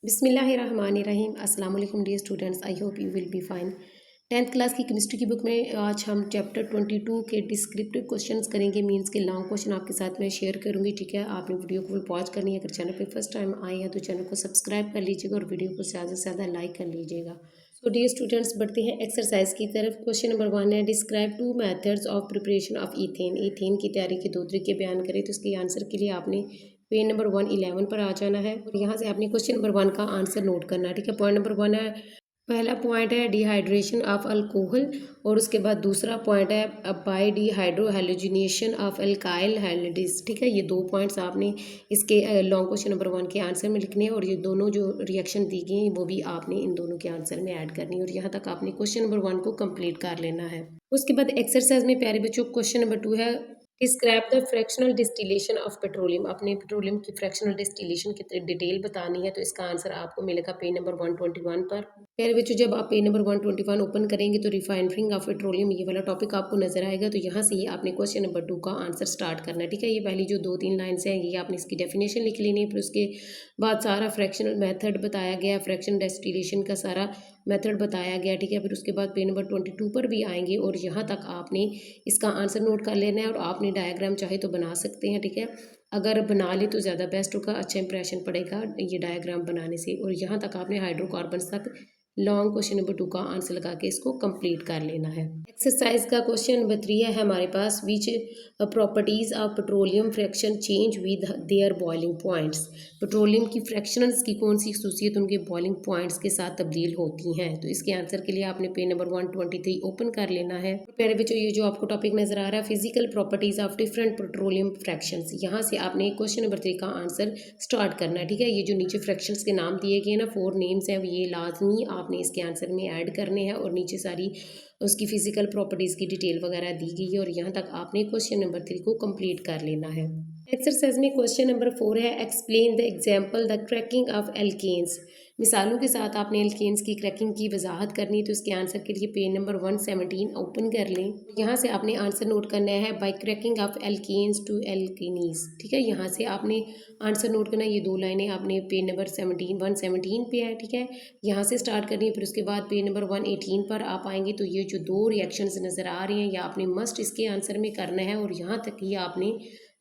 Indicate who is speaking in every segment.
Speaker 1: बिस्मिल्लाहिर्रहमानिर्रहीम। अस्सलाम वालेकुम dear students, I hope you will be fine. 10th class की केमिस्ट्री की बुक में आज हम चैप्टर 22 के डिस्क्रिप्टिव क्वेश्चंस करेंगे। मींस के लॉन्ग क्वेश्चन आपके साथ में शेयर करूंगी। ठीक है, आपने वीडियो को पॉज करनी है। अगर चैनल पे फर्स्ट टाइम आए हैं तो चैनल को सब्सक्राइब कर लीजिएगा और वीडियो को ज़्यादा से ज़्यादा लाइक कर लीजिएगा। सो डियर स्टूडेंट्स, बढ़ते हैं एक्सरसाइज की तरफ। क्वेश्चन नंबर 1 है, describe 2 methods of preparation of ethane. Ethane की तैयारी के 2 तरीके बयान करें। तो इसके आंसर के लिए आपने पेज नंबर 111 पर आ जाना है और यहाँ से आपने क्वेश्चन नंबर 1 का आंसर नोट करना है। ठीक है, पॉइंट नंबर 1 है, पहला पॉइंट है डिहाइड्रेशन ऑफ अल्कोहल और उसके बाद दूसरा पॉइंट है by dehydrohalogenation of alkyl halides. ठीक है, ये 2 पॉइंट्स आपने इसके लॉन्ग क्वेश्चन नंबर 1 के आंसर में लिखने हैं और ये दोनों जो रिएक्शन दी गई हैं वो भी आपने इन दोनों के आंसर में ऐड करनी है और यहाँ तक आपने क्वेश्चन नंबर 1 को कंप्लीट कर लेना है। उसके बाद एक्सरसाइज में प्यारे बच्चों क्वेश्चन नंबर 2 है, describe the fractional distillation of petroleum. अपने पेट्रोलियम की फ्रैक्शनल डिस्टिलेशन की डिटेल बतानी है। तो इसका आंसर आपको मिलेगा पेज नंबर 121 पर। प्यारे बच्चों, जब आप पेज नंबर 121 ओपन करेंगे तो रिफाइनरिंग ऑफ पेट्रोलियम ये वाला टॉपिक आपको नजर आएगा। तो यहाँ से ही आपने क्वेश्चन नंबर 2 का आंसर स्टार्ट करना है। ठीक है, ये पहली जो 2-3 लाइन्स हैं ये आपने इसकी डेफिनेशन लिख लेनी है। फिर उसके बाद सारा फ्रैक्शनल मेथड बताया गया, फ्रैक्शन डिस्टिलेशन का सारा मेथड बताया गया। ठीक है, फिर उसके बाद पेज नंबर 22 पर भी आएंगे और यहाँ तक आपने इसका आंसर नोट कर लेना है और आपने डायग्राम चाहे तो बना सकते हैं। ठीक है, अगर बना ले तो ज़्यादा बेस्ट होगा, अच्छा इंप्रेशन पड़ेगा ये डायग्राम बनाने से। और यहाँ तक आपने हाइड्रोकार्बन्स तक लॉन्ग क्वेश्चन नंबर 2 का आंसर लगा के इसको कंप्लीट कर लेना है। एक्सरसाइज का क्वेश्चन नंबर 3 है हमारे पास, which properties of petroleum fraction change with their boiling points. Petroleum की फ्रैक्शंस की कौन सी खसूसियत उनके बॉइलिंग पॉइंट्स के साथ तब्दील होती हैं। तो इसके आंसर के लिए आपने पेज नंबर 123 ओपन कर लेना है। प्यारे बच्चों, ये जो आपको टॉपिक नजर आ रहा है, physical properties of different petroleum fractions, यहाँ से आपने क्वेश्चन नंबर 3 का आंसर स्टार्ट करना है। ठीक है, ये जो नीचे फ्रैक्शंस के नाम दिए गए ना, 4 नेम्स हैं, ये लाजमी आपने इसके आंसर में ऐड करने हैं और नीचे सारी उसकी फिजिकल प्रॉपर्टीज़ की डिटेल वगैरह दी गई है और यहाँ तक आपने क्वेश्चन नंबर 3 को कंप्लीट कर लेना है। एक्सरसाइज में क्वेश्चन नंबर 4 है, explain the example the cracking of alkanes. मिसालों के साथ आपने एल्केन्स की क्रैकिंग की वजाहत करनी है। तो इसके आंसर के लिए पेज नंबर 117 ओपन कर लें। यहाँ से आपने आंसर नोट करना है, by cracking of alkanes to alkenes. ठीक है, यहाँ से आपने आंसर नोट करना है। ये 2 लाइनें आपने पेज नंबर 117 पे है। ठीक है, यहाँ से स्टार्ट करनी है। फिर उसके बाद पेज नंबर 118 पर आप आएंगे तो ये जो 2 रिएक्शंस नज़र आ रही हैं ये आपने मस्ट इसके आंसर में करना है और यहाँ तक ही आपने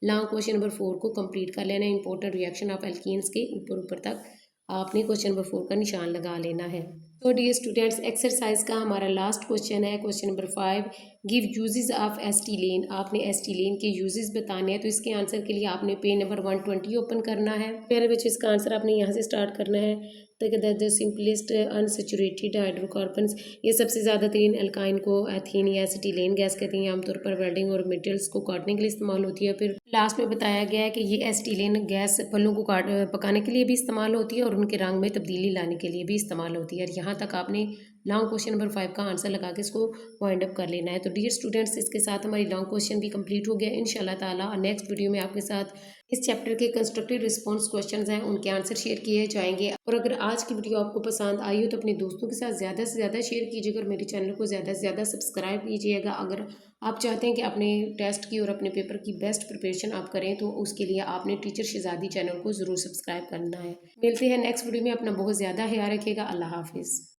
Speaker 1: लॉन्ग क्वेश्चन नंबर 4 को कंप्लीट कर लेना है। इंपॉर्टेंट रिएक्शन ऑफ एल्कीन्स के ऊपर तक आपने क्वेश्चन नंबर 4 का निशान लगा लेना है। तो डियर स्टूडेंट्स, एक्सरसाइज का हमारा लास्ट क्वेश्चन है, question number 5, give uses of acetylene. आपने एस्टीलेन के यूजेस बताने हैं। तो इसके आंसर के लिए आपने पेज नंबर 120 ओपन करना है। प्यारे बच्चों, इसका आंसर आपने यहाँ से स्टार्ट करना है। द सिंपलेस्ट अनसेचुरेटेड हाइड्रोकार्बन्स, ये सबसे ज़्यादा तरीन अल्काइन को एथीन या एसिटिलेन गैस कहते हैं। आमतौर पर वेल्डिंग और मेटल्स को काटने के लिए इस्तेमाल होती है। फिर लास्ट में बताया गया है कि ये एसिटिलेन गैस फलों को पकाने के लिए भी इस्तेमाल होती है और उनके रंग में तब्दीली लाने के लिए भी इस्तेमाल होती है। और यहाँ तक आपने लॉन्ग क्वेश्चन नंबर 5 का आंसर लगा के इसको पॉइंट अप कर लेना है। तो डियर स्टूडेंट्स, इसके साथ हमारी लॉन्ग क्वेश्चन भी कंप्लीट हो गया। इंशाल्लाह ताला नेक्स्ट वीडियो में आपके साथ इस चैप्टर के कंस्ट्रक्टिव रिस्पॉन्स क्वेश्चंस हैं उनके आंसर शेयर किए जाएंगे। और अगर आज की वीडियो आपको पसंद आई हो तो अपने दोस्तों के साथ ज़्यादा से ज़्यादा शेयर कीजिएगा और मेरे चैनल को ज़्यादा से ज़्यादा सब्सक्राइब कीजिएगा। अगर आप चाहते हैं कि अपने टेस्ट की और अपने पेपर की बेस्ट प्रिपरेशन आप करें तो उसके लिए आपने टीचर शहजादी चैनल को ज़रूर सब्सक्राइब करना है। मिलते हैं नेक्स्ट वीडियो में। अपना बहुत ज़्यादा ख्याल रखिएगा। अल्लाह हाफिज़।